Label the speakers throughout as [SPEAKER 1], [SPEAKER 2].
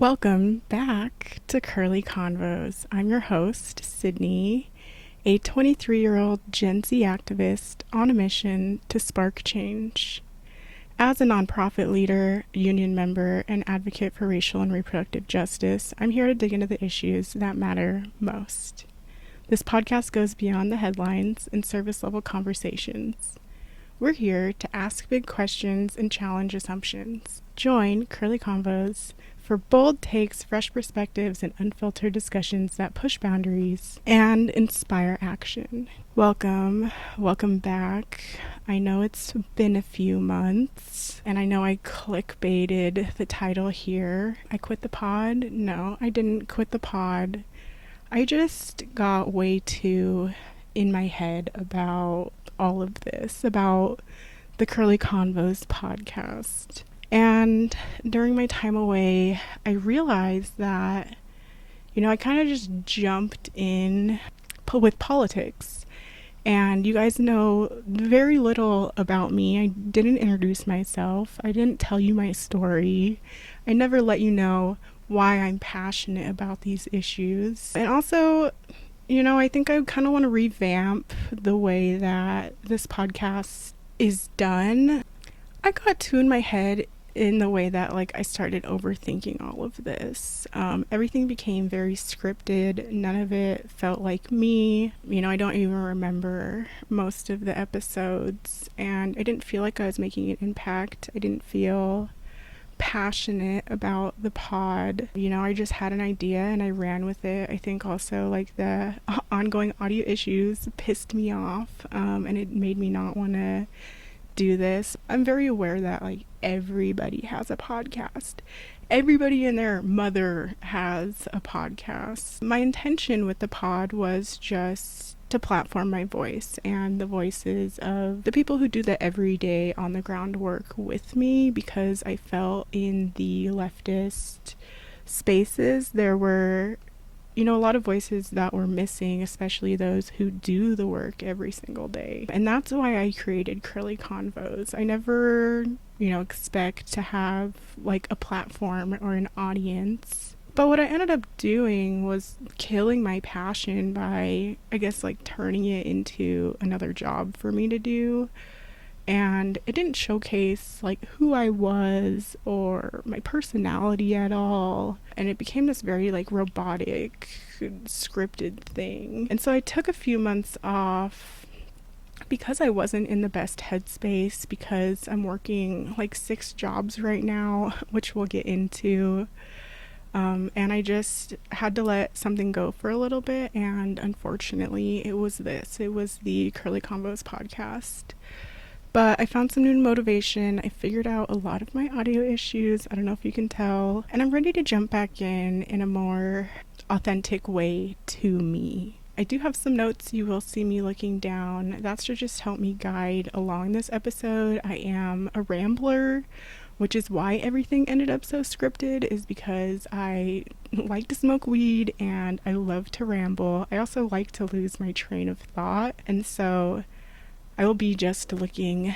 [SPEAKER 1] Welcome back to Curly Convos. I'm your host, Sydney, a 23-year-old Gen Z activist on a mission to spark change. As a nonprofit leader, union member, and advocate for racial and reproductive justice, I'm here to dig into the issues that matter most. This podcast goes beyond the headlines and service-level conversations. We're here to ask big questions and challenge assumptions. Join Curly Convos for bold takes, fresh perspectives, and unfiltered discussions that push boundaries and inspire action. Welcome back. I know it's been a few months, and I know I clickbaited the title here. I quit the pod? No, I didn't quit the pod. I just got way too in my head about all of this, about the Curly Convos podcast. And during my time away, I realized that, I kind of just jumped in with politics. And you guys know very little about me. I didn't introduce myself. I didn't tell you my story. I never let you know why I'm passionate about these issues. And also, I think I kind of want to revamp the way that this podcast is done. I got too in my head in the way that I started overthinking all of this. Everything became very scripted. None of it felt like me. I don't even remember most of the episodes, and I didn't feel like I was making an impact. I didn't feel passionate about the pod. I just had an idea and I ran with it. I think also the ongoing audio issues pissed me off, and it made me not want to do this. I'm very aware that everybody has a podcast. Everybody and their mother has a podcast. My intention with the pod was just to platform my voice and the voices of the people who do the everyday on the ground work with me, because I felt in the leftist spaces there were a lot of voices that were missing, especially those who do the work every single day. And that's why I created Curly Convos. I never, expect to have a platform or an audience. But what I ended up doing was killing my passion by, turning it into another job for me to do. And it didn't showcase who I was or my personality at all. And it became this very robotic, scripted thing. And so I took a few months off because I wasn't in the best headspace, because I'm working 6 jobs right now, which we'll get into. And I just had to let something go for a little bit. And unfortunately, it was the Curly Convos podcast. But I found some new motivation. I figured out a lot of my audio issues. I don't know if you can tell. And I'm ready to jump back in a more authentic way to me. I do have some notes you will see me looking down. That's to just help me guide along this episode. I am a rambler, which is why everything ended up so scripted, is because I like to smoke weed and I love to ramble. I also like to lose my train of thought. And so I will be just looking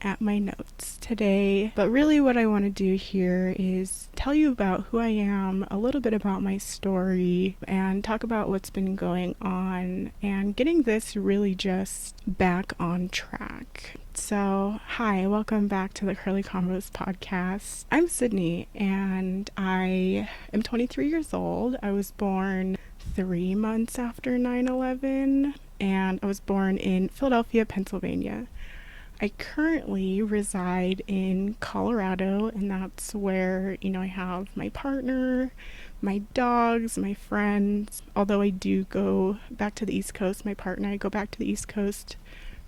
[SPEAKER 1] at my notes today. But really what I want to do here is tell you about who I am, a little bit about my story, and talk about what's been going on and getting this really just back on track. So, hi, welcome back to the Curly Convos podcast. I'm Sydney and I am 23 years old. I was born 3 months after 9/11. And I was born in Philadelphia, Pennsylvania. I currently reside in Colorado, and that's where, I have my partner, my dogs, my friends. Although I do go back to the East Coast, my partner and I go back to the East Coast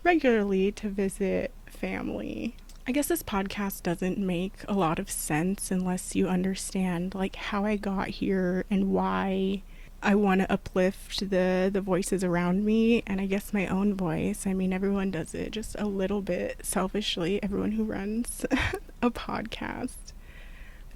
[SPEAKER 1] regularly to visit family. I guess this podcast doesn't make a lot of sense unless you understand how I got here and why I want to uplift the voices around me, and I guess my own voice. I mean, everyone does it just a little bit selfishly, everyone who runs a podcast.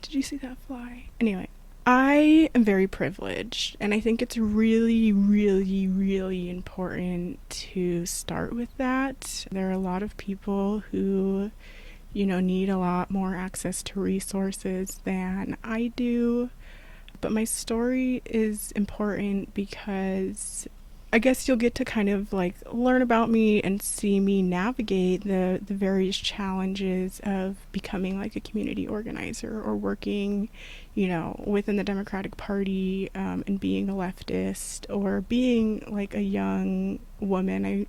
[SPEAKER 1] Did you see that fly? Anyway, I am very privileged, and I think it's really, really, really important to start with that. There are a lot of people who, need a lot more access to resources than I do. But my story is important because I guess you'll get to kind of like learn about me and see me navigate the various challenges of becoming like a community organizer or working, within the Democratic Party, and being a leftist or being like a young woman.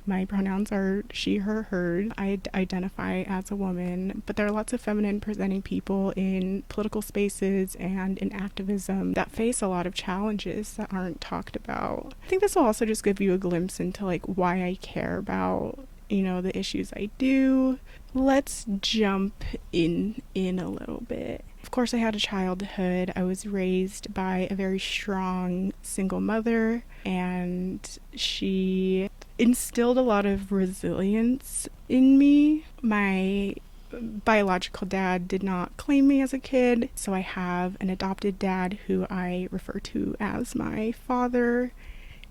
[SPEAKER 1] My pronouns are she, her, hers. I identify as a woman, but there are lots of feminine presenting people in political spaces and in activism that face a lot of challenges that aren't talked about. I think this will also just give you a glimpse into like why I care about, the issues I do. Let's jump in a little bit. Of course, I had a childhood. I was raised by a very strong single mother, and she instilled a lot of resilience in me. My biological dad did not claim me as a kid, so I have an adopted dad who I refer to as my father.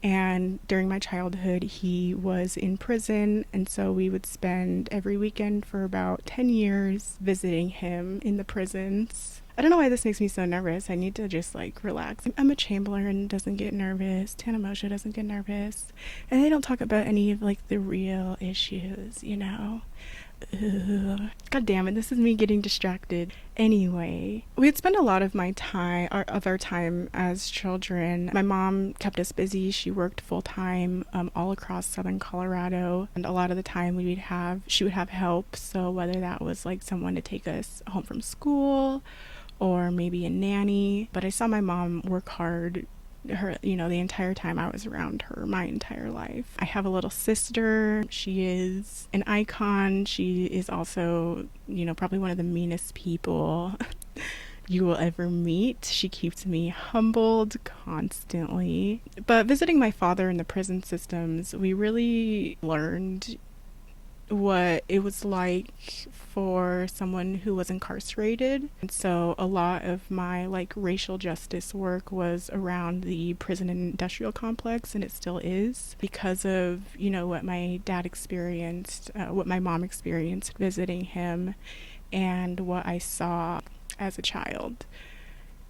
[SPEAKER 1] And during my childhood, he was in prison, and so we would spend every weekend for about 10 years visiting him in the prisons. I don't know why this makes me so nervous. I need to just like relax. Emma Chamberlain doesn't get nervous. Tana Moshe doesn't get nervous. And they don't talk about any of like the real issues, Ugh. God damn it, this is me getting distracted. Anyway, we would spend a lot of our time as children. My mom kept us busy. She worked full time all across southern Colorado, and a lot of the time she would have help. So whether that was like someone to take us home from school or maybe a nanny, but I saw my mom work hard the entire time I was around her, my entire life. I have a little sister. She is an icon. She is also, probably one of the meanest people you will ever meet. She keeps me humbled constantly. But visiting my father in the prison systems, we really learned what it was like for someone who was incarcerated. And so a lot of my like racial justice work was around the prison and industrial complex, and it still is, because of what my dad experienced, what my mom experienced visiting him, and what I saw as a child.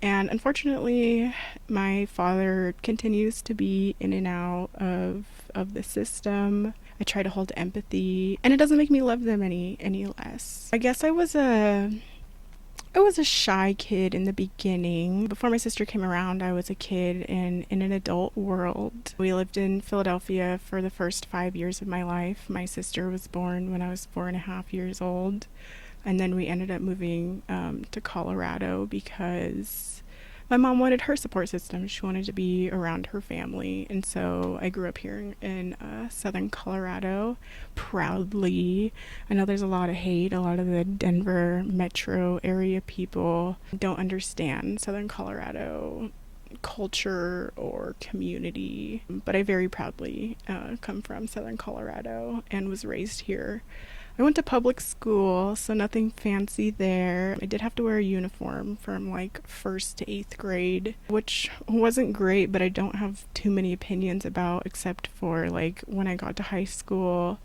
[SPEAKER 1] And unfortunately, my father continues to be in and out of the system. I try to hold empathy, and it doesn't make me love them any less. I guess I was a shy kid in the beginning. Before my sister came around, I was a kid in an adult world. We lived in Philadelphia for the first 5 years of my life. My sister was born when I was 4.5 years old. And then we ended up moving to Colorado because my mom wanted her support system. She wanted to be around her family. And so I grew up here in southern Colorado, proudly. I know there's a lot of hate. A lot of the Denver metro area people don't understand southern Colorado culture or community. But I very proudly come from southern Colorado and was raised here. I went to public school, so nothing fancy there. I did have to wear a uniform from like 1st to 8th grade, which wasn't great, but I don't have too many opinions about, except for like when I got to high school,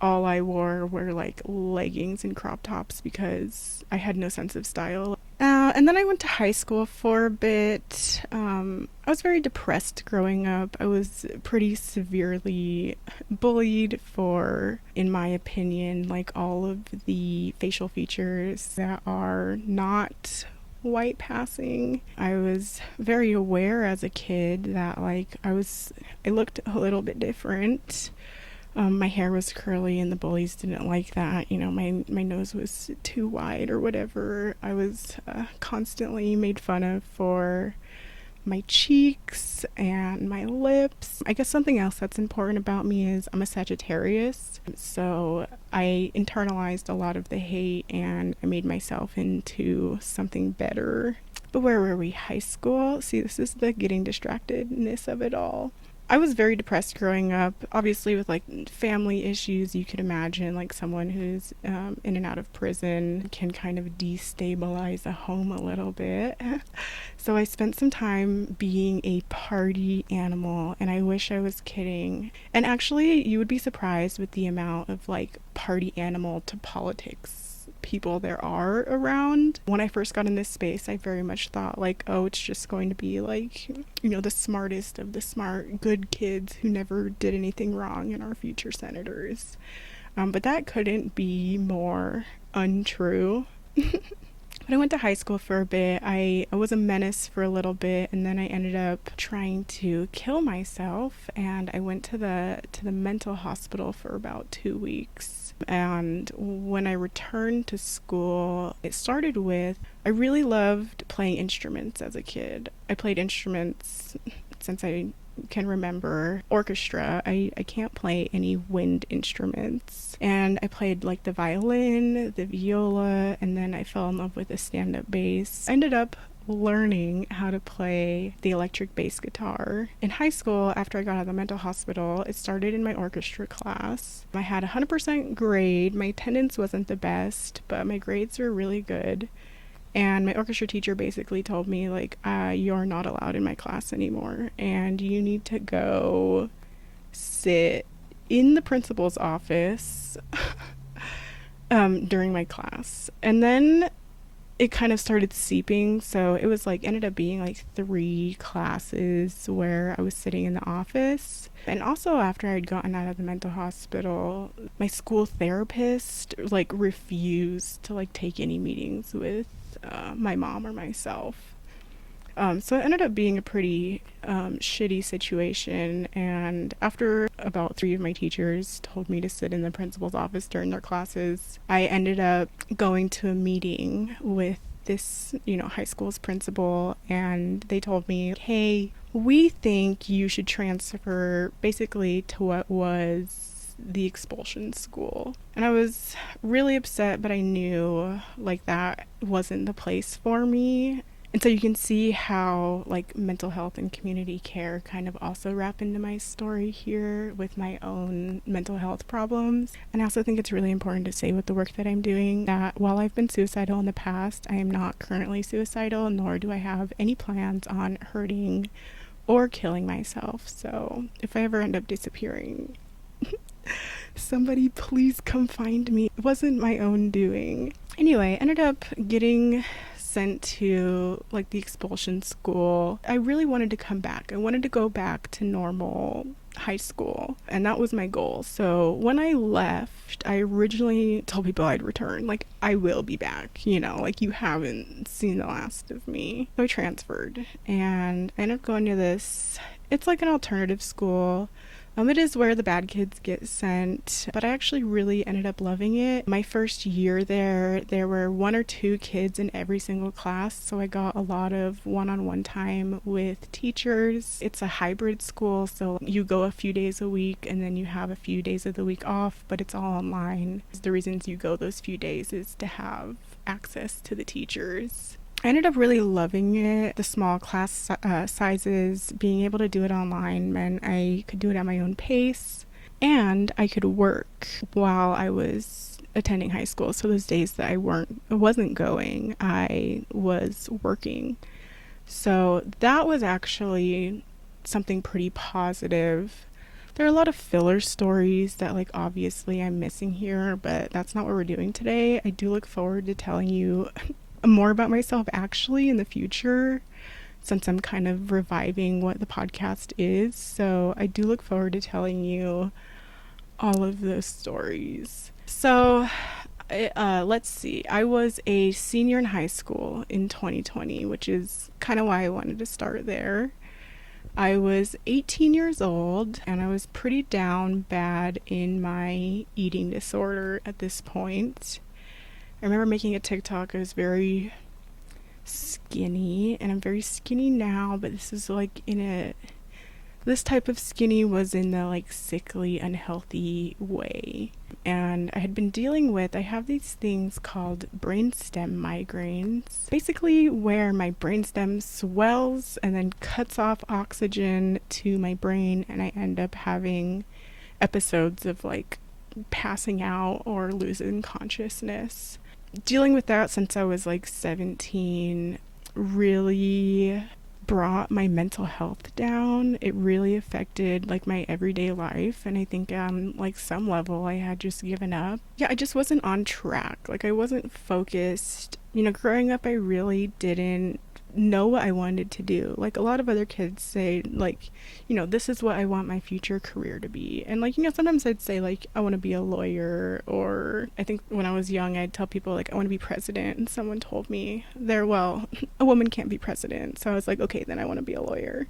[SPEAKER 1] all I wore were like leggings and crop tops because I had no sense of style. And then I went to high school for a bit. I was very depressed growing up. I was pretty severely bullied for, in my opinion, like all of the facial features that are not white passing. I was very aware as a kid that like I looked a little bit different. My hair was curly and the bullies didn't like that. My nose was too wide or whatever. I was constantly made fun of for my cheeks and my lips. I guess something else that's important about me is I'm a Sagittarius. So I internalized a lot of the hate and I made myself into something better. But where were we? High school? See, this is the getting distractedness of it all. I was very depressed growing up, obviously with like family issues. You could imagine like someone who's in and out of prison can kind of destabilize a home a little bit. So I spent some time being a party animal, and I wish I was kidding. And actually, you would be surprised with the amount of like party animal to politics people there are around. When I first got in this space, I very much thought like, oh, it's just going to be like, the smartest of the smart, good kids who never did anything wrong and are future senators. But that couldn't be more untrue. But I went to high school for a bit. I was a menace for a little bit, and then I ended up trying to kill myself, and I went to the mental hospital for about 2 weeks. And when I returned to school, it started with, I really loved playing instruments as a kid. I played instruments since I can remember. Orchestra. I can't play any wind instruments. And I played like the violin, the viola, and then I fell in love with the stand-up bass. I ended up learning how to play the electric bass guitar. In high school, after I got out of the mental hospital, it started in my orchestra class. I had a 100% grade. My attendance wasn't the best, but my grades were really good. And my orchestra teacher basically told me, like, you're not allowed in my class anymore, and you need to go sit in the principal's office during my class. And then it kind of started seeping, so it was like, ended up being like 3 classes where I was sitting in the office. And also after I'd gotten out of the mental hospital, my school therapist like refused to like take any meetings with my mom or myself. So it ended up being a pretty shitty situation, and after about 3 of my teachers told me to sit in the principal's office during their classes, I ended up going to a meeting with this, high school's principal, and they told me, hey, we think you should transfer basically to what was the expulsion school. And I was really upset, but I knew like that wasn't the place for me. And so you can see how like mental health and community care kind of also wrap into my story here with my own mental health problems. And I also think it's really important to say with the work that I'm doing that while I've been suicidal in the past, I am not currently suicidal, nor do I have any plans on hurting or killing myself. So if I ever end up disappearing, somebody please come find me. It wasn't my own doing. Anyway, I ended up getting sent to like the expulsion school. I really wanted to come back. I wanted to go back to normal high school, and that was my goal. So when I left, I originally told people I'd return, like I will be back, like you haven't seen the last of me. So I transferred, and I ended up going to this, it's like an alternative school. It is where the bad kids get sent, but I actually really ended up loving it. My first year there were 1 or 2 kids in every single class, so I got a lot of one-on-one time with teachers. It's a hybrid school, so you go a few days a week and then you have a few days of the week off, but it's all online. The reasons you go those few days is to have access to the teachers. I ended up really loving it. The small class sizes, being able to do it online meant I could do it at my own pace, and I could work while I was attending high school. So those days that I wasn't going, I was working. So that was actually something pretty positive. There are a lot of filler stories that like obviously I'm missing here, but that's not what we're doing today. I do look forward to telling you more about myself actually in the future, since I'm kind of reviving what the podcast is. So I do look forward to telling you all of those stories. So let's see. I was a senior in high school in 2020, which is kind of why I wanted to start there. I was 18 years old, and I was pretty down bad in my eating disorder at this point. I remember making a TikTok. I was very skinny, and I'm very skinny now, but this is like this type of skinny was in the like sickly, unhealthy way. And I had been dealing with, I have these things called brainstem migraines, basically where my brainstem swells and then cuts off oxygen to my brain, and I end up having episodes of like passing out or losing consciousness. Dealing with that since I was like 17 really brought my mental health down. It really affected like my everyday life, and I think on like some level I had just given up. Yeah, I just wasn't on track. Like I wasn't focused. Growing up I really didn't know what I wanted to do. Like a lot of other kids say like, this is what I want my future career to be. And like, sometimes I'd say like I want to be a lawyer, or I think when I was young I'd tell people like I want to be president, and someone told me a woman can't be president. So I was like, okay, then I want to be a lawyer.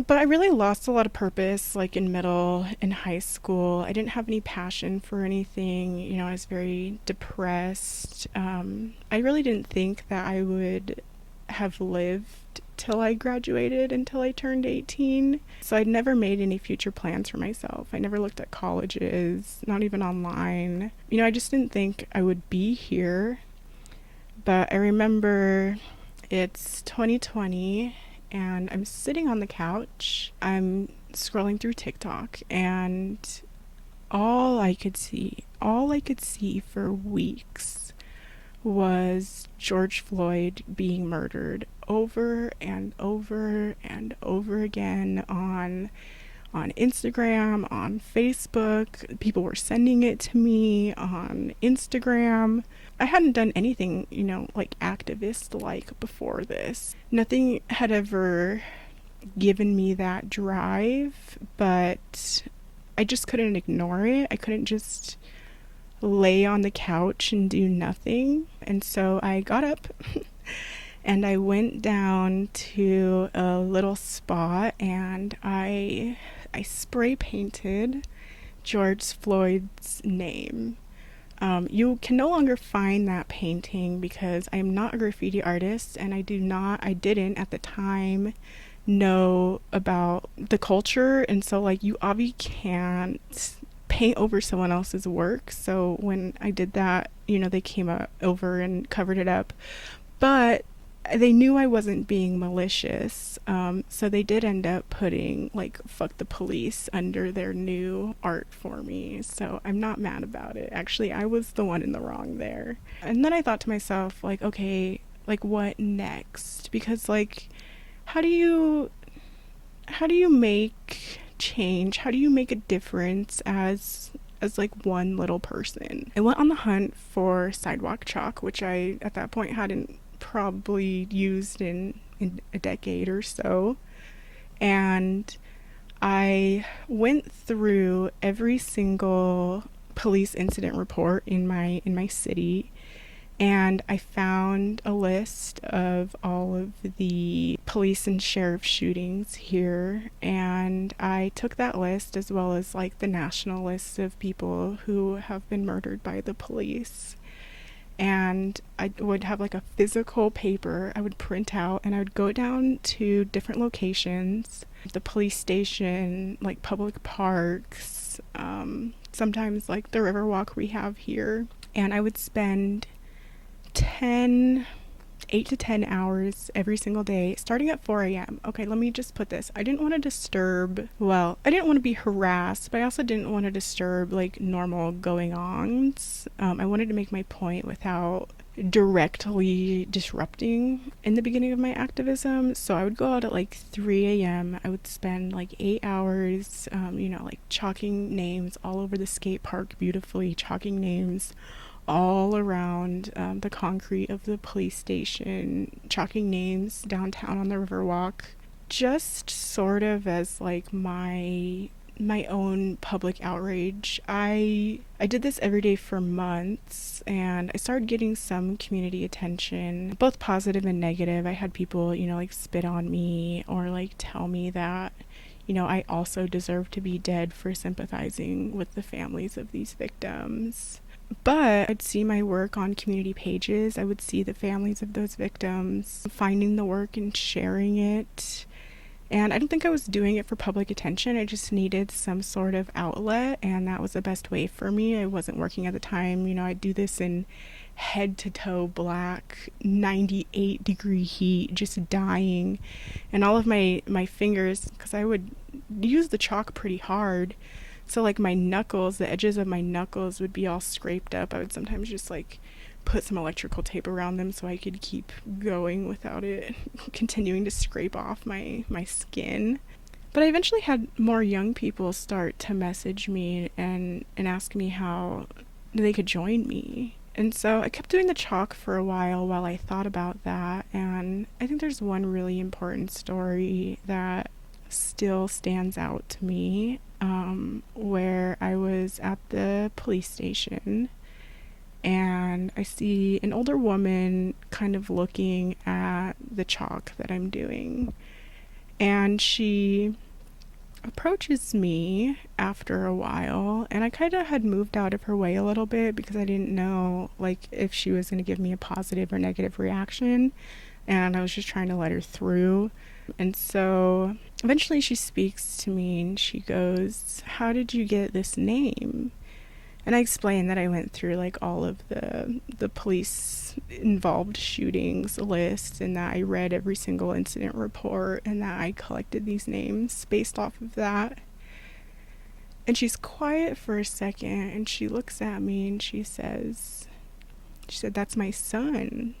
[SPEAKER 1] But I really lost a lot of purpose like in middle and high school. I didn't have any passion for anything. I was very depressed. I really didn't think that I would have lived till I graduated, until I turned 18. So I'd never made any future plans for myself. I never looked at colleges, not even online. I just didn't think I would be here. But I remember it's 2020 and I'm sitting on the couch. I'm scrolling through TikTok, and all I could see for weeks was George Floyd being murdered over and over and over again on Instagram, on Facebook. People were sending it to me on Instagram. I hadn't done anything, like activist-like before this. Nothing had ever given me that drive, but I just couldn't ignore it. I couldn't just lay on the couch and do nothing. And so I got up and I went down to a little spot, and I spray painted George Floyd's name. You can no longer find that painting because I am not a graffiti artist, and I didn't at the time know about the culture, and so like you obviously can't paint over someone else's work. So when I did that, they came over and covered it up, but they knew I wasn't being malicious. So they did end up putting like "fuck the police" under their new art for me. So I'm not mad about it. Actually, I was the one in the wrong there. And then I thought to myself, like, okay, like what next? Because like, how do you make change? How do you make a difference as like one little person? I went on the hunt for sidewalk chalk, which I at that point hadn't probably used in a decade or so, and I went through every single police incident report in my city, and I found a list of all of the police and sheriff shootings here, and I took that list as well as like the national list of people who have been murdered by the police. And I would have like a physical paper I would print out, and I would go down to different locations, the police station, like public parks, sometimes like the Riverwalk we have here, and I would spend 8 to 10 hours every single day, starting at 4 a.m. Okay, let me just put this. I didn't want to be harassed, but I also didn't want to disturb like normal going-ons. I wanted to make my point without directly disrupting in the beginning of my activism. So I would go out at like 3 a.m. I would spend like 8 hours, like chalking names all over the skate park beautifully, chalking names all around the concrete of the police station, chalking names downtown on the Riverwalk, just sort of as like my own public outrage. I did this every day for months, and I started getting some community attention, both positive and negative. I had people, like spit on me or like tell me that, I also deserve to be dead for sympathizing with the families of these victims. But I'd see my work on community pages. I would see the families of those victims finding the work and sharing it. And I don't think I was doing it for public attention. I just needed some sort of outlet, and that was the best way for me. I wasn't working at the time. I'd do this in head to toe black, 98-degree heat, just dying. And all of my fingers, because I would use the chalk pretty hard, so like my knuckles, the edges of my knuckles would be all scraped up. I would sometimes just like put some electrical tape around them so I could keep going without it continuing to scrape off my skin. But I eventually had more young people start to message me and ask me how they could join me. And so I kept doing the chalk for a while I thought about that. And I think there's one really important story that still stands out to me, where I was at the police station and I see an older woman kind of looking at the chalk that I'm doing. And she approaches me after a while, and I kind of had moved out of her way a little bit because I didn't know like if she was going to give me a positive or negative reaction, and I was just trying to let her through. And so eventually she speaks to me and she goes, "How did you get this name?" And I explained that I went through like all of the police involved shootings list, and that I read every single incident report, and that I collected these names based off of that. And she's quiet for a second and she looks at me and she said, "That's my son."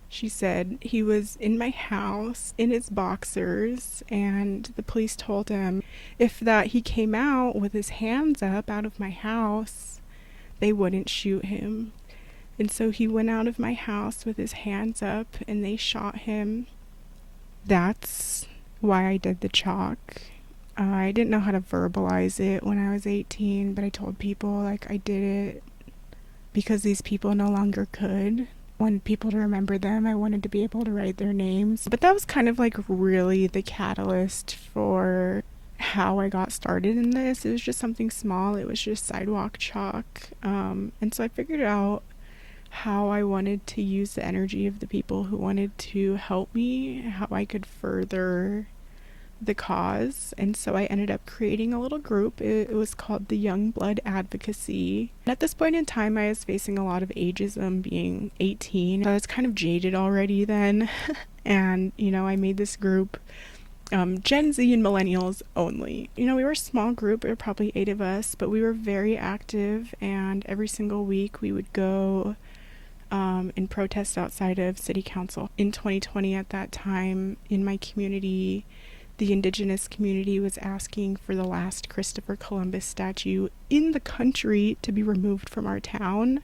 [SPEAKER 1] She said he was in my house in his boxers, and the police told him if that he came out with his hands up out of my house, they wouldn't shoot him. And so he went out of my house with his hands up and they shot him. That's why I did the chalk. I didn't know how to verbalize it when I was 18, but I told people like I did it because these people no longer could. I wanted people to remember them. I wanted to be able to write their names. But that was kind of like really the catalyst for how I got started in this. It was just something small. It was just sidewalk chalk. And so I figured out how I wanted to use the energy of the people who wanted to help me, how I could further the cause. And so I ended up creating a little group. It was called the Young Blood Advocacy. And at this point in time, I was facing a lot of ageism, being 18. So I was kind of jaded already then. And, I made this group, Gen Z and millennials only. We were a small group. There were probably 8 of us, but we were very active. And every single week we would go and protest outside of city council. In 2020, at that time, in my community, the indigenous community was asking for the last Christopher Columbus statue in the country to be removed from our town.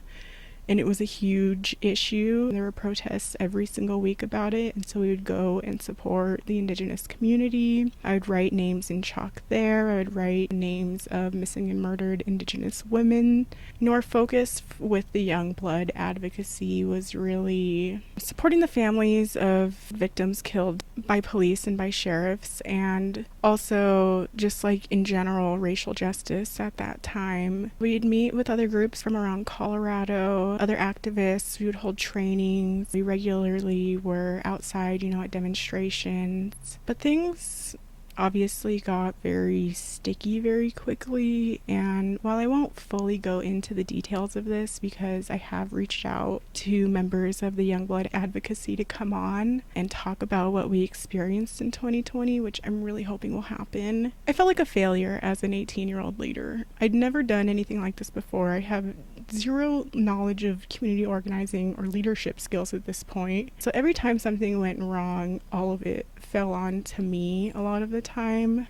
[SPEAKER 1] And it was a huge issue. There were protests every single week about it. And so we would go and support the indigenous community. I would write names in chalk there. I would write names of missing and murdered indigenous women. Our focus with the Young Blood Advocacy was really supporting the families of victims killed by police and by sheriffs, and also just like in general racial justice at that time. We'd meet with other groups from around Colorado, other activists. We would hold trainings. We regularly were outside, at demonstrations. But things obviously got very sticky very quickly, and while I won't fully go into the details of this because I have reached out to members of the Young Blood Advocacy to come on and talk about what we experienced in 2020, which I'm really hoping will happen, I felt like a failure as an 18-year-old leader. I'd never done anything like this before. I have zero knowledge of community organizing or leadership skills at this point. So every time something went wrong, all of it fell on to me a lot of the time.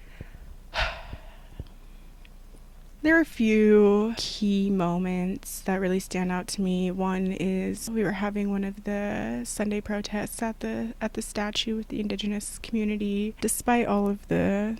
[SPEAKER 1] There are a few key moments that really stand out to me. One is we were having one of the Sunday protests at the statue with the indigenous community. Despite all of the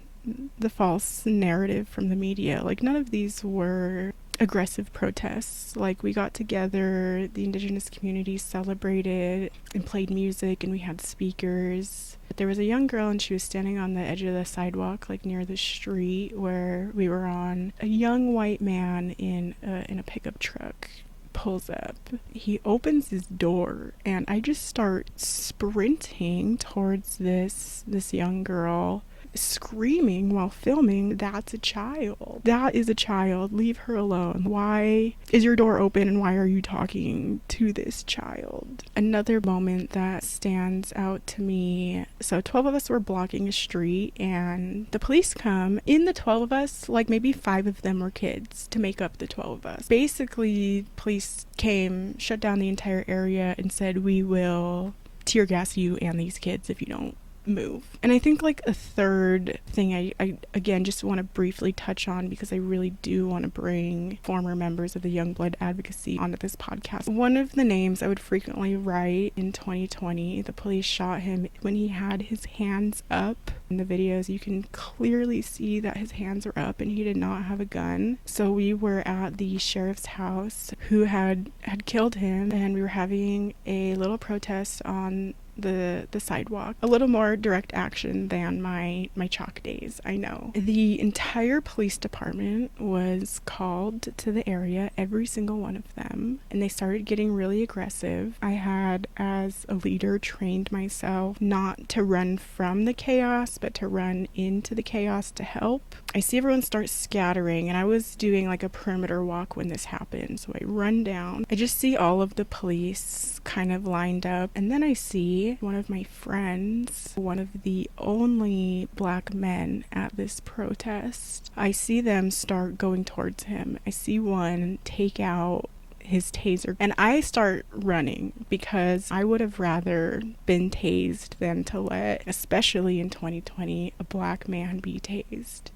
[SPEAKER 1] false narrative from the media, like none of these were aggressive protests. Like we got together, the indigenous community celebrated and played music, and we had speakers. There was a young girl and she was standing on the edge of the sidewalk, like near the street where we were on. A young white man in a pickup truck pulls up. He opens his door and I just start sprinting towards this young girl. screaming while filming, that's a child. That is a child. Leave her alone. Why is your door open and why are you talking to this child? Another moment that stands out to me, so 12 of us were blocking a street and the police come. In the 12 of us, like maybe 5 of them were kids to make up the 12 of us. Basically, police came, shut down the entire area and said, we will tear gas you and these kids if you don't move. And I think like a third thing I again just want to briefly touch on, because I really do want to bring former members of the Young Blood Advocacy onto this podcast. One of the names I would frequently write in 2020, the police shot him when he had his hands up. In the videos you can clearly see that his hands are up and he did not have a gun. So we were at the sheriff's house who had killed him, and we were having a little protest on the sidewalk. A little more direct action than my chalk days, I know. The entire police department was called to the area, every single one of them, and they started getting really aggressive. I had, as a leader, trained myself not to run from the chaos, but to run into the chaos to help. I see everyone start scattering, and I was doing like a perimeter walk when this happened, so I run down. I just see all of the police kind of lined up, and then I see one of my friends, one of the only black men at this protest. I see them start going towards him. I see one take out his taser and I start running, because I would have rather been tased than to let, especially in 2020, a black man be tased.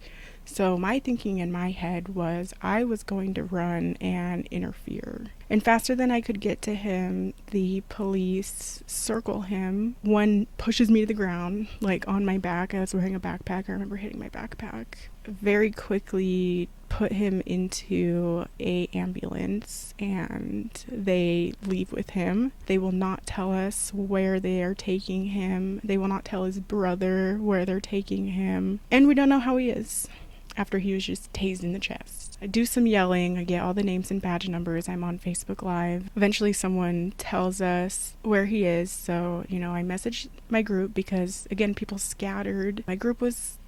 [SPEAKER 1] So my thinking in my head was I was going to run and interfere. And faster than I could get to him, the police circle him. One pushes me to the ground, like on my back. I was wearing a backpack. I remember hitting my backpack. Very quickly put him into a ambulance and they leave with him. They will not tell us where they are taking him. They will not tell his brother where they're taking him. And we don't know how he is after he was just tased in the chest. I do some yelling, I get all the names and badge numbers, I'm on Facebook Live. Eventually someone tells us where he is, so, I message my group because, again, people scattered. My group was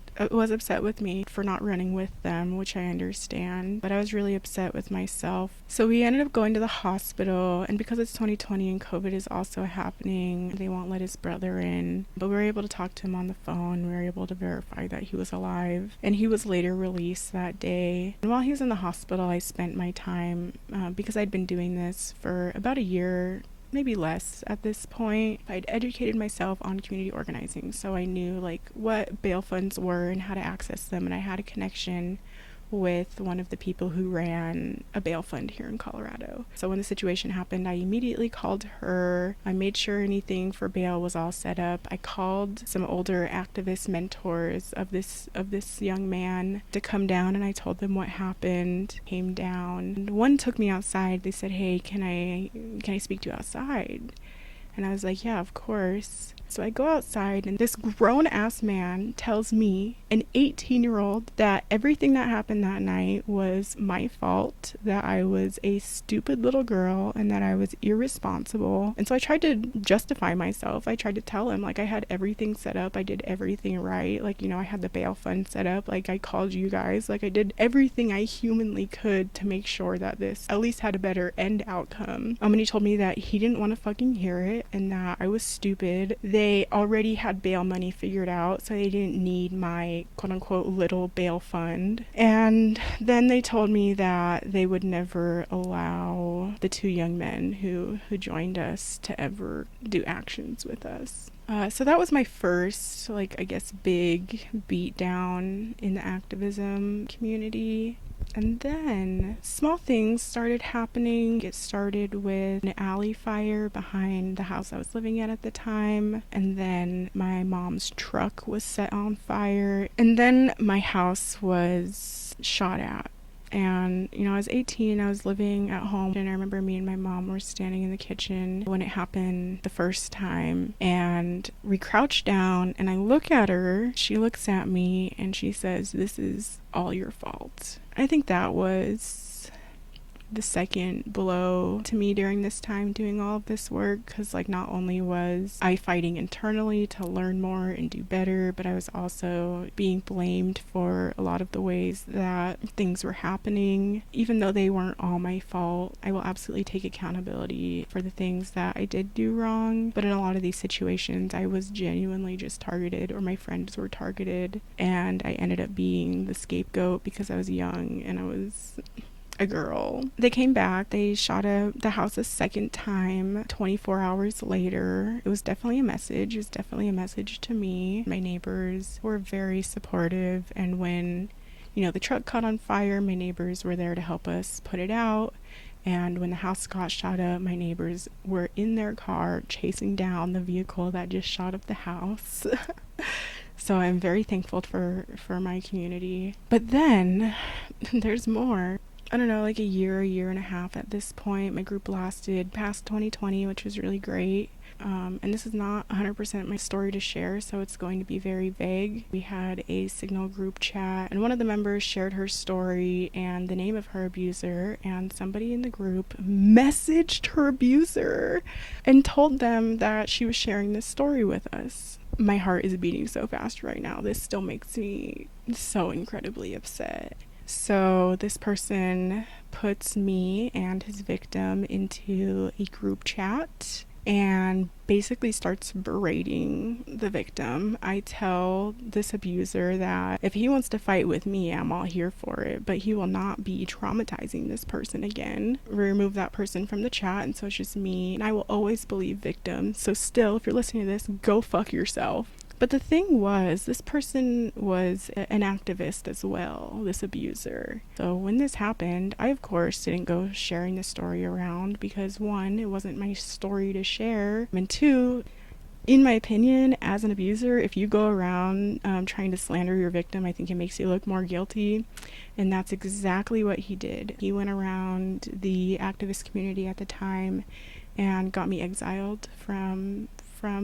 [SPEAKER 1] upset with me for not running with them, which I understand, but I was really upset with myself. So we ended up going to the hospital, and because it's 2020 and COVID is also happening, they won't let his brother in, but we were able to talk to him on the phone. We were able to verify that he was alive, and he was later released that day. And while he was in the hospital, I spent my time, because I'd been doing this for about a year, maybe less at this point, I'd educated myself on community organizing, so I knew like what bail funds were and how to access them, and I had a connection with one of the people who ran a bail fund here in Colorado. So when the situation happened, I immediately called her. I made sure anything for bail was all set up. I called some older activist mentors of this young man to come down, and I told them what happened. Came down, and one took me outside. They said, "Hey, can I speak to you outside?" And I was like, "Yeah, of course." So I go outside, and this grown-ass man tells me, an 18-year-old, that everything that happened that night was my fault, that I was a stupid little girl, and that I was irresponsible. And so I tried to justify myself. I tried to tell him, like, I had everything set up. I did everything right. Like, I had the bail fund set up. Like, I called you guys. Like, I did everything I humanly could to make sure that this at least had a better end outcome. And he told me that he didn't want to fucking hear it, and that I was stupid. They already had bail money figured out, so they didn't need my quote-unquote little bail fund. And then they told me that they would never allow the 2 young men who joined us to ever do actions with us. So that was my first, big beat down in the activism community. And then small things started happening. It started with an alley fire behind the house I was living at the time. And then my mom's truck was set on fire. And then my house was shot at. And, I was 18, I was living at home, and I remember me and my mom were standing in the kitchen when it happened the first time, and we crouched down, and I look at her, she looks at me, and she says, "This is all your fault." I think that was the second blow to me during this time doing all of this work, because like not only was I fighting internally to learn more and do better, but I was also being blamed for a lot of the ways that things were happening. Even though they weren't all my fault, I will absolutely take accountability for the things that I did do wrong. But in a lot of these situations, I was genuinely just targeted, or my friends were targeted, and I ended up being the scapegoat because I was young and I was a girl. They came back. They shot up the house a second time 24 hours later. It was definitely a message. It was definitely a message to me. My neighbors were very supportive, and when, you know, the truck caught on fire, my neighbors were there to help us put it out. And when the house got shot up, my neighbors were in their car chasing down the vehicle that just shot up the house. So I'm very thankful for my community. But then there's more. I don't know, like a year and a half at this point. My group lasted past 2020, which was really great. And this is not 100% my story to share, so it's going to be very vague. We had a Signal group chat, and one of the members shared her story and the name of her abuser, and somebody in the group messaged her abuser and told them that she was sharing this story with us. My heart is beating so fast right now. This still makes me so incredibly upset. So this person puts me and his victim into a group chat and basically starts berating the victim. I tell this abuser that if he wants to fight with me, I'm all here for it, but he will not be traumatizing this person again. Remove that person from the chat, and so it's just me, and I will always believe victims. So still, if you're listening to this, go fuck yourself. But the thing was, this person was an activist as well, this abuser. So when this happened, I of course didn't go sharing the story around because one, it wasn't my story to share, and two, in my opinion, as an abuser, if you go around trying to slander your victim, I think it makes you look more guilty. And that's exactly what he did. He went around the activist community at the time and got me exiled from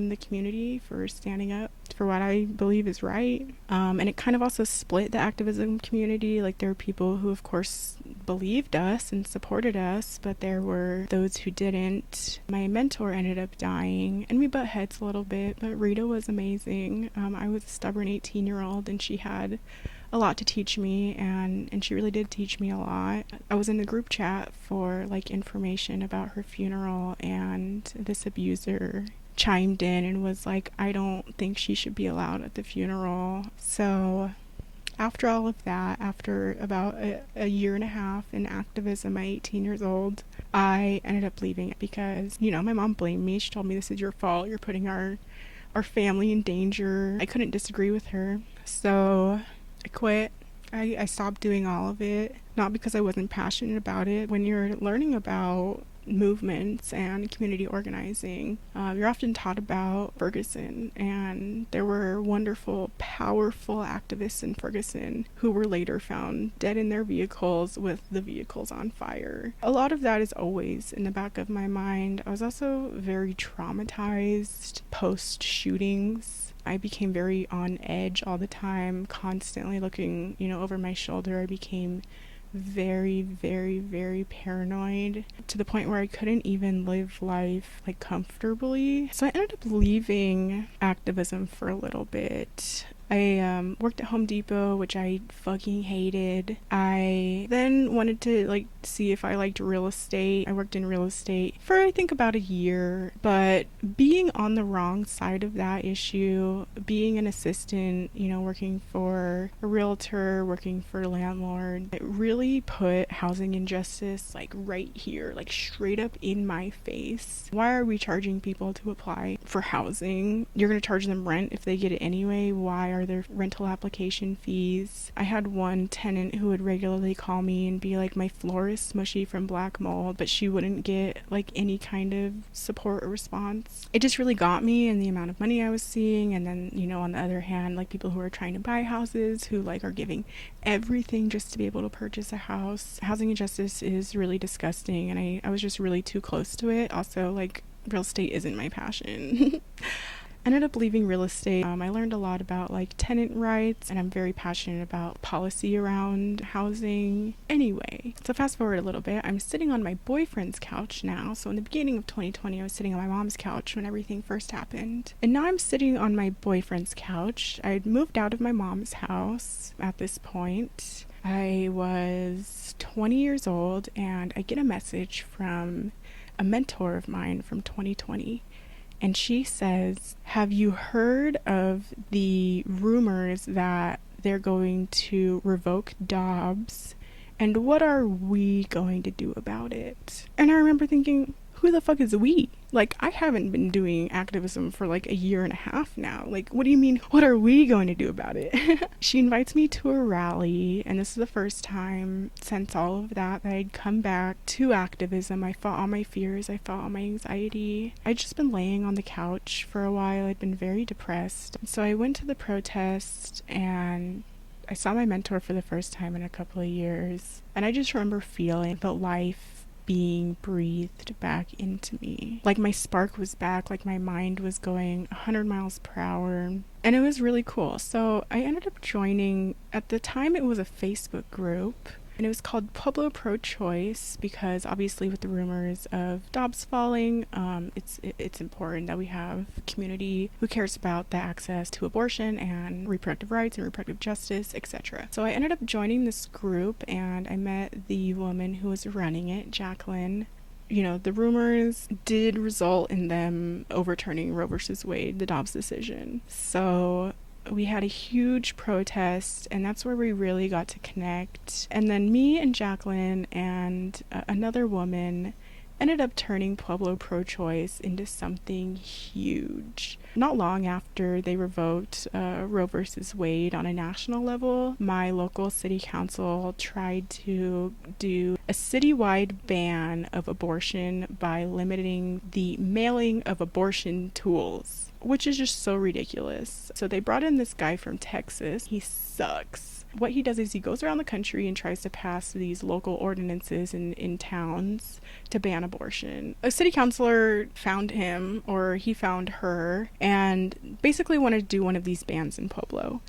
[SPEAKER 1] the community for standing up for what I believe is right. And it kind of also split the activism community. Like, there were people who of course believed us and supported us, but there were those who didn't. My mentor ended up dying, and we butt heads a little bit, but Rita was amazing. I was a stubborn 18-year-old, and she had a lot to teach me, and she really did teach me a lot. I was in the group chat for like information about her funeral, and this abuser chimed in and was like, I don't think she should be allowed at the funeral. So after all of that, after about a year and a half in activism at 18 years old, I ended up leaving because, you know, my mom blamed me. She told me, this is your fault, you're putting our family in danger. I couldn't disagree with her, so I quit. I stopped doing all of it, not because I wasn't passionate about it. When you're learning about movements and community organizing, you're often taught about Ferguson, and there were wonderful, powerful activists in Ferguson who were later found dead in their vehicles with the vehicles on fire. A lot of that is always in the back of my mind. I was also very traumatized post shootings. I became very on edge all the time, constantly looking, over my shoulder. I became very, very, very paranoid to the point where I couldn't even live life comfortably. So I ended up leaving activism for a little bit. I worked at Home Depot, which I fucking hated. I then wanted to see if I liked real estate. I worked in real estate for I think about a year, but being on the wrong side of that issue, being an assistant, working for a realtor, working for a landlord, it really put housing injustice right here, straight up in my face. Why are we charging people to apply for housing? You're going to charge them rent if they get it anyway. Why are there rental application fees? I had one tenant who would regularly call me and be like, my floor is smushy from black mold, but she wouldn't get any kind of support or response. It just really got me, and the amount of money I was seeing. And then, on the other hand, people who are trying to buy houses who are giving everything just to be able to purchase a house. Housing injustice is really disgusting, and I was just really too close to it. Also, real estate isn't my passion. ended up leaving real estate. I learned a lot about like tenant rights, and I'm very passionate about policy around housing. Anyway, so fast forward a little bit, I'm sitting on my boyfriend's couch now. So in the beginning of 2020, I was sitting on my mom's couch when everything first happened. And now I'm sitting on my boyfriend's couch. I'd moved out of my mom's house at this point. I was 20 years old, and I get a message from a mentor of mine from 2020. And she says, have you heard of the rumors that they're going to revoke Dobbs? And what are we going to do about it? And I remember thinking, who the fuck is we? Like, I haven't been doing activism for like a year and a half now. Like, what do you mean, what are we going to do about it? She invites me to a rally, and this is the first time since all of that I'd come back to activism. I fought all my fears, I fought all my anxiety. I'd just been laying on the couch for a while. I'd been very depressed. So I went to the protest, and I saw my mentor for the first time in a couple of years. And I just remember feeling the life being breathed back into me. Like my spark was back, like my mind was going 100 miles per hour. And it was really cool. So I ended up joining, at the time it was a Facebook group, and it was called Pueblo Pro-Choice, because obviously with the rumors of Dobbs falling, it's important that we have a community who cares about the access to abortion and reproductive rights and reproductive justice, etc. So I ended up joining this group, and I met the woman who was running it, Jacqueline. You know, the rumors did result in them overturning Roe versus Wade, the Dobbs decision. So we had a huge protest, and that's where we really got to connect. And then me and Jacqueline and another woman ended up turning Pueblo Pro-Choice into something huge. Not long after they revoked Roe versus Wade on a national level, my local city council tried to do a citywide ban of abortion by limiting the mailing of abortion tools, which is just so ridiculous. So they brought in this guy from Texas. He sucks. What he does is he goes around the country and tries to pass these local ordinances in towns to ban abortion. A city councilor found him, or he found her, and basically wanted to do one of these bans in Pueblo.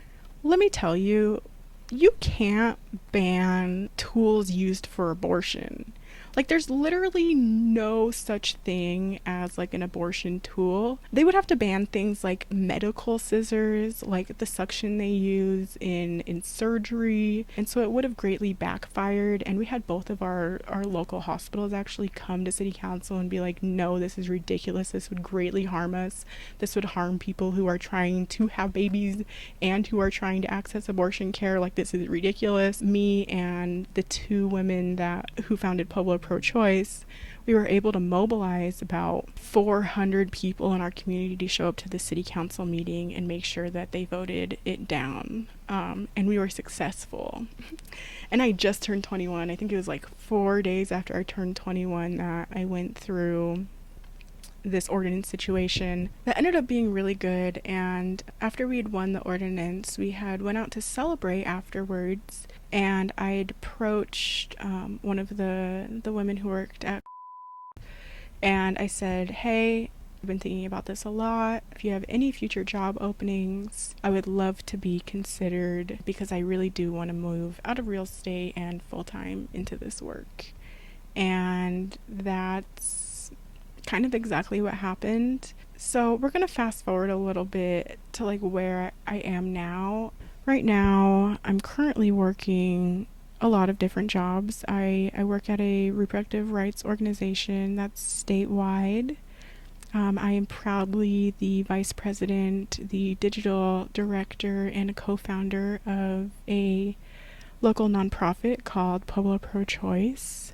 [SPEAKER 1] Let me tell you, you can't ban tools used for abortion. Like, there's literally no such thing as like an abortion tool. They would have to ban things like medical scissors, like the suction they use in surgery. And so it would have greatly backfired. And we had both of our local hospitals actually come to city council and be like, no, this is ridiculous. This would greatly harm us. This would harm people who are trying to have babies and who are trying to access abortion care. Like, this is ridiculous. Me and the two women who founded Pueblo Pro-Choice, we were able to mobilize about 400 people in our community to show up to the city council meeting and make sure that they voted it down. And we were successful. And I just turned 21. I think it was like 4 days after I turned 21 that I went through this ordinance situation that ended up being really good. And after we had won the ordinance, we had went out to celebrate afterwards, and I had approached one of the women who worked at, and I said, hey, I've been thinking about this a lot. If you have any future job openings, I would love to be considered, because I really do want to move out of real estate and full-time into this work. And that's kind of exactly what happened. So we're gonna fast forward a little bit to like where I am now. Right now, I'm currently working a lot of different jobs. I work at a reproductive rights organization that's statewide. I am proudly the vice president, the digital director, and a co-founder of a local nonprofit called Pueblo Pro-Choice.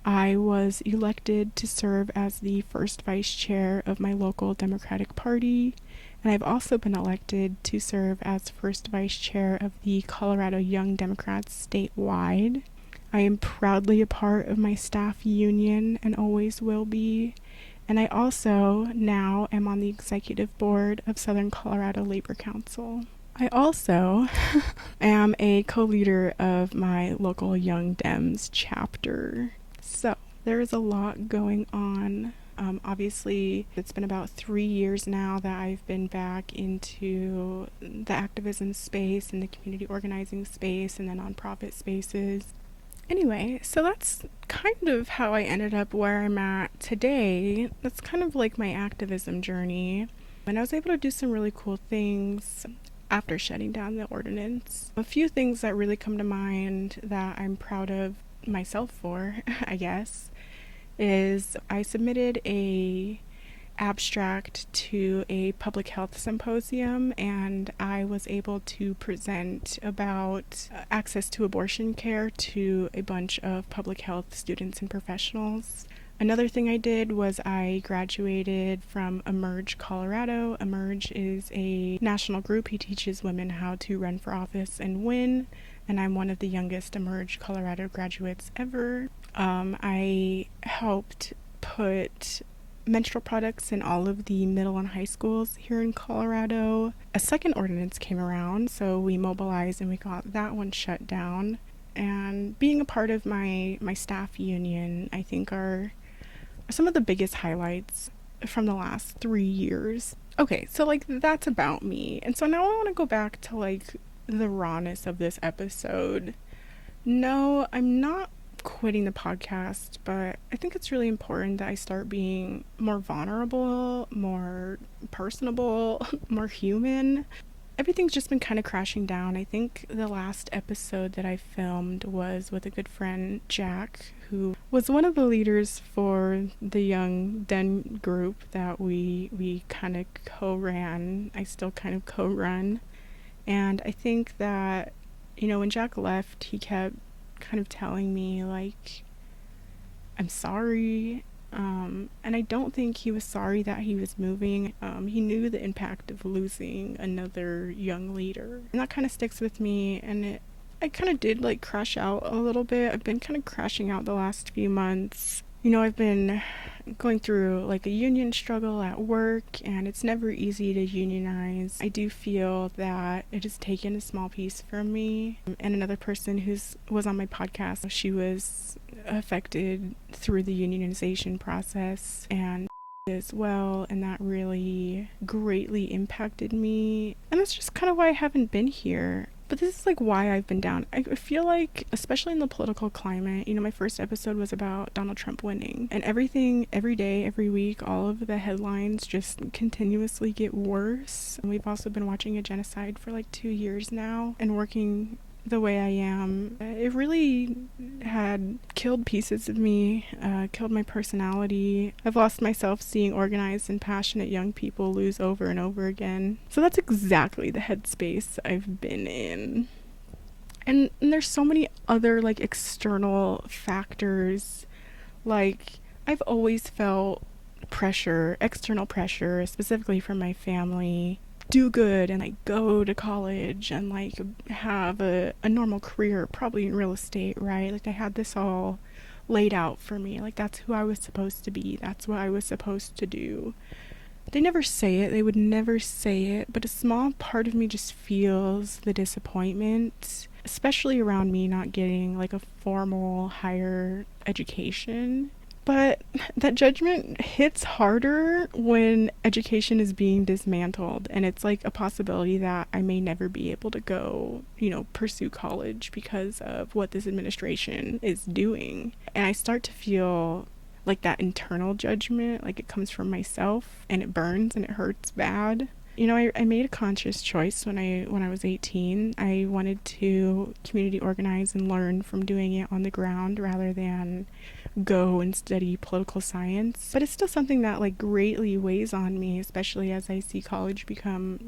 [SPEAKER 1] I was elected to serve as the first vice chair of my local Democratic Party, and I've also been elected to serve as first vice chair of the Colorado Young Democrats statewide. I am proudly a part of my staff union and always will be, and I also now am on the executive board of Southern Colorado Labor Council. I also am a co-leader of my local Young Dems chapter. So there is a lot going on Obviously, it's been about 3 years now that I've been back into the activism space and the community organizing space and the nonprofit spaces. Anyway, so that's kind of how I ended up where I'm at today. That's kind of like my activism journey. And I was able to do some really cool things after shutting down the ordinance. A few things that really come to mind that I'm proud of myself for, I guess, is I submitted a abstract to a public health symposium, and I was able to present about access to abortion care to a bunch of public health students and professionals. Another thing I did was I graduated from Emerge Colorado. Emerge is a national group who teaches women how to run for office and win, and I'm one of the youngest Emerge Colorado graduates ever. I helped put menstrual products in all of the middle and high schools here in Colorado. A second ordinance came around, so we mobilized and we got that one shut down. And being a part of my staff union, I think are some of the biggest highlights from the last 3 years. Okay, so like that's about me. And so now I want to go back to like the rawness of this episode. No, I'm not quitting the podcast, but I think it's really important that I start being more vulnerable, more personable, more human. Everything's just been kind of crashing down. I think the last episode that I filmed was with a good friend, Jack, who was one of the leaders for the Young Den group that we kind of co-ran. I still kind of co-run. And I think that, when Jack left, he kept kind of telling me like, I'm sorry, and I don't think he was sorry that he was moving. He knew the impact of losing another young leader, and that kind of sticks with me. And I kind of did like crash out a little bit. I've been kind of crashing out the last few months. I've been going through like a union struggle at work, and it's never easy to unionize. I do feel that it has taken a small piece from me. And another person was on my podcast, she was affected through the unionization process and as well, and that really greatly impacted me. And that's just kind of why I haven't been here. But this is like why I've been down. I feel like, especially in the political climate, my first episode was about Donald Trump winning, and everything, every day, every week, all of the headlines just continuously get worse. And we've also been watching a genocide for like 2 years now, and working the way I am. It really had killed pieces of me, killed my personality. I've lost myself seeing organized and passionate young people lose over and over again. So that's exactly the headspace I've been in. And there's so many other like external factors. Like, I've always felt pressure, external pressure, specifically from my family, do good and like go to college and like have a normal career, probably in real estate, right? Like, I had this all laid out for me. Like, that's who I was supposed to be. That's what I was supposed to do. They never say it. They would never say it. But a small part of me just feels the disappointment, especially around me not getting like a formal higher education. But that judgment hits harder when education is being dismantled, and it's like a possibility that I may never be able to go, pursue college because of what this administration is doing. And I start to feel like that internal judgment, like it comes from myself, and it burns and it hurts bad. I made a conscious choice when I was 18. I wanted to community organize and learn from doing it on the ground rather than go and study political science. But it's still something that like greatly weighs on me, especially as I see college become,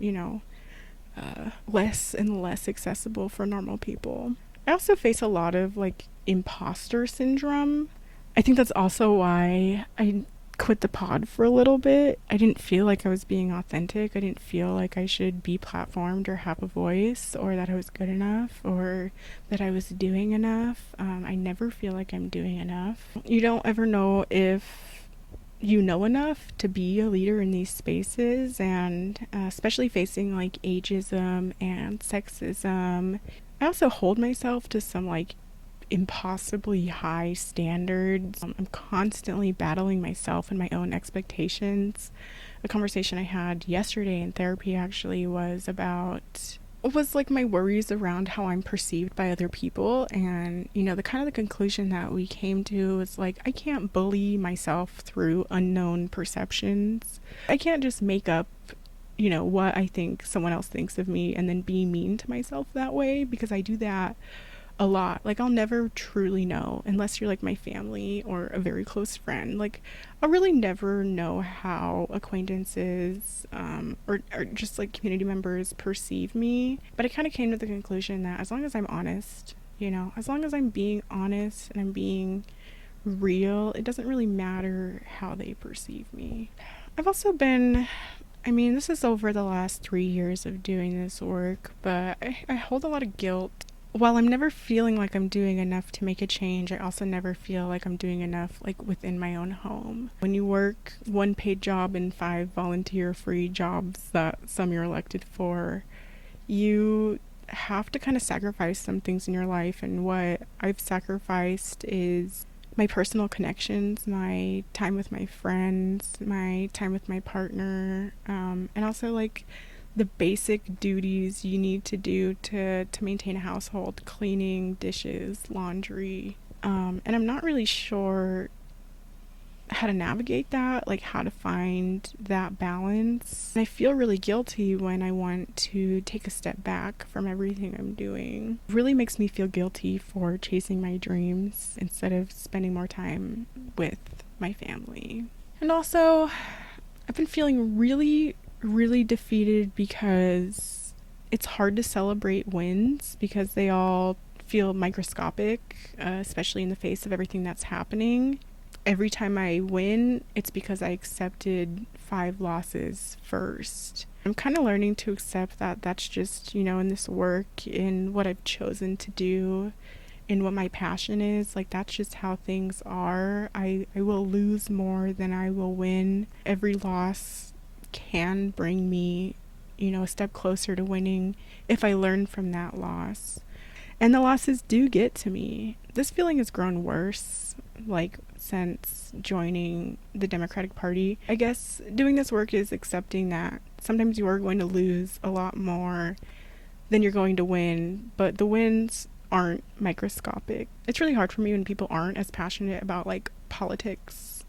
[SPEAKER 1] less and less accessible for normal people. I also face a lot of like imposter syndrome. I think that's also why I quit the pod for a little bit. I didn't feel like I was being authentic. I didn't feel like I should be platformed or have a voice, or that I was good enough, or that I was doing enough. I never feel like I'm doing enough. You don't ever know if you know enough to be a leader in these spaces, and especially facing like ageism and sexism. I also hold myself to some like impossibly high standards. I'm constantly battling myself and my own expectations. A conversation I had yesterday in therapy actually was like my worries around how I'm perceived by other people. And, the conclusion that we came to was like, I can't bully myself through unknown perceptions. I can't just make up, what I think someone else thinks of me and then be mean to myself that way, because I do that a lot. Like, I'll never truly know unless you're like my family or a very close friend. Like, I'll really never know how acquaintances or just like community members perceive me. But I kind of came to the conclusion that as long as I'm honest, as long as I'm being honest and I'm being real, it doesn't really matter how they perceive me. I've also been, this is over the last 3 years of doing this work, but I hold a lot of guilt. While I'm never feeling like I'm doing enough to make a change, I also never feel like I'm doing enough like within my own home. When you work one paid job and 5 volunteer free jobs that some you're elected for, you have to kind of sacrifice some things in your life. And what I've sacrificed is my personal connections, my time with my friends, my time with my partner, and also like the basic duties you need to do to maintain a household: cleaning, dishes, laundry. And I'm not really sure how to navigate that, like how to find that balance. And I feel really guilty when I want to take a step back from everything I'm doing. It really makes me feel guilty for chasing my dreams instead of spending more time with my family. And also, I've been feeling really defeated because it's hard to celebrate wins because they all feel microscopic, especially in the face of everything that's happening. Every time I win, it's because I accepted 5 losses first. I'm kind of learning to accept that that's just, in this work, in what I've chosen to do, in what my passion is. Like, that's just how things are. I will lose more than I will win. Every loss can bring me, a step closer to winning if I learn from that loss. And the losses do get to me. This feeling has grown worse, like, since joining the Democratic Party. I guess doing this work is accepting that sometimes you are going to lose a lot more than you're going to win, but the wins aren't microscopic. It's really hard for me when people aren't as passionate about like politics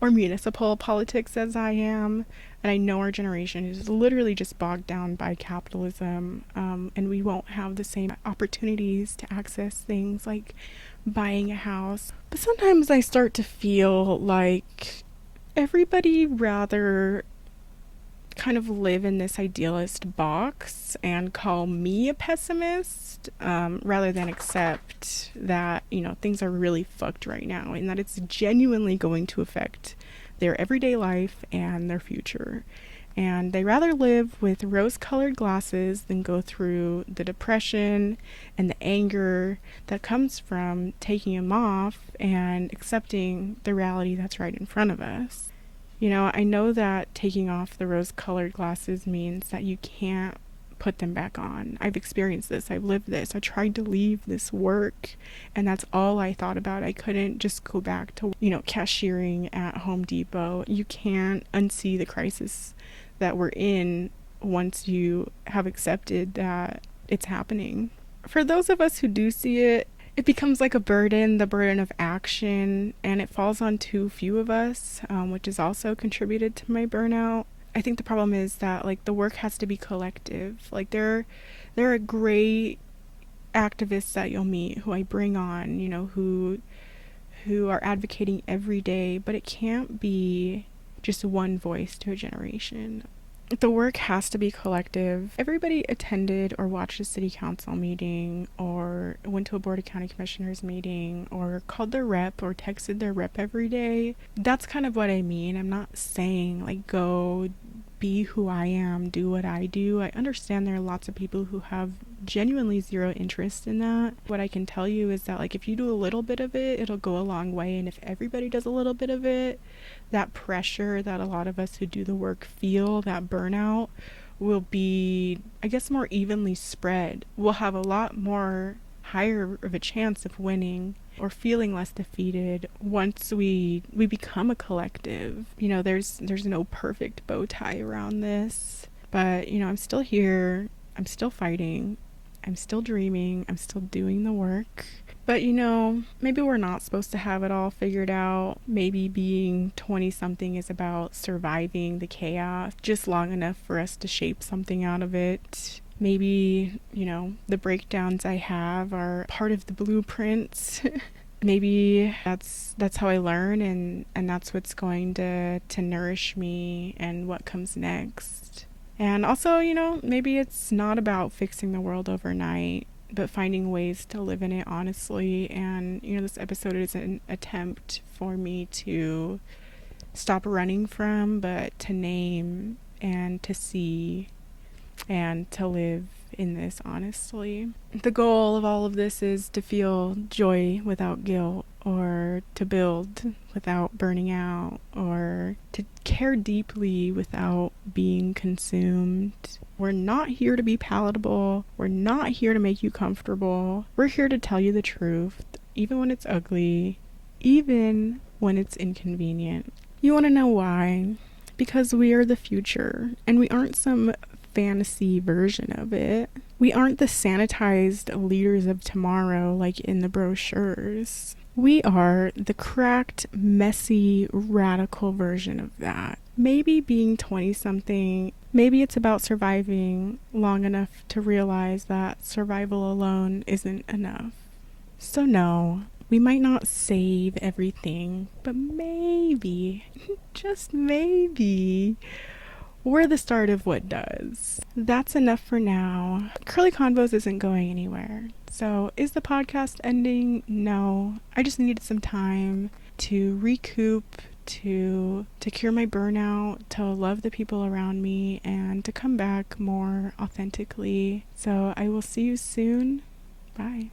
[SPEAKER 1] or municipal politics as I am. And I know our generation is literally just bogged down by capitalism, and we won't have the same opportunities to access things like buying a house. But sometimes I start to feel like everybody rather kind of live in this idealist box and call me a pessimist, rather than accept that, things are really fucked right now and that it's genuinely going to affect their everyday life and their future. And they rather live with rose-colored glasses than go through the depression and the anger that comes from taking them off and accepting the reality that's right in front of us. I know that taking off the rose-colored glasses means that you can't put them back on. I've experienced this. I've lived this. I tried to leave this work, and that's all I thought about. I couldn't just go back to, cashiering at Home Depot. You can't unsee the crisis that we're in once you have accepted that it's happening. For those of us who do see it, it becomes like a burden, the burden of action, and it falls on too few of us, which has also contributed to my burnout. I think the problem is that like the work has to be collective. Like there are great activists that you'll meet who I bring on, who are advocating every day, but it can't be just one voice to a generation. The work has to be collective. Everybody attended or watched a city council meeting or went to a board of county commissioners meeting or called their rep or texted their rep every day. That's kind of what I mean. I'm not saying like go be who I am, do what I do. I understand there are lots of people who have genuinely zero interest in that. What I can tell you is that like if you do a little bit of it, it'll go a long way. And if everybody does a little bit of it, that pressure that a lot of us who do the work feel, that burnout, will be, I guess, more evenly spread. We'll have a lot more higher of a chance of winning or feeling less defeated once we become a collective. You know, there's no perfect bow tie around this, but you know, I'm still here, I'm still fighting, I'm still dreaming, I'm still doing the work. But you know, maybe we're not supposed to have it all figured out. Maybe being 20 something is about surviving the chaos just long enough for us to shape something out of it. Maybe, you know, the breakdowns I have are part of the blueprints. Maybe that's how I learn, and that's what's going to nourish me and what comes next. And also, you know, maybe it's not about fixing the world overnight, but finding ways to live in it honestly. And you know, this episode is an attempt for me to stop running from, but to name and to see and to live in this honestly. The goal of all of this is to feel joy without guilt, or to build without burning out, or to care deeply without being consumed. We're not here to be palatable. We're not here to make you comfortable. We're here to tell you the truth, even when it's ugly, even when it's inconvenient. You want to know why? Because we are the future, and we aren't some fantasy version of it. We aren't the sanitized leaders of tomorrow like in the brochures. We are the cracked, messy, radical version of that. Maybe being 20 something, maybe it's about surviving long enough to realize that survival alone isn't enough. So no, we might not save everything, but maybe, just maybe, we're the start of what does. That's enough for now. Curly Convos isn't going anywhere. So is the podcast ending? No. I just needed some time to recoup, to cure my burnout, to love the people around me, and to come back more authentically. So I will see you soon. Bye.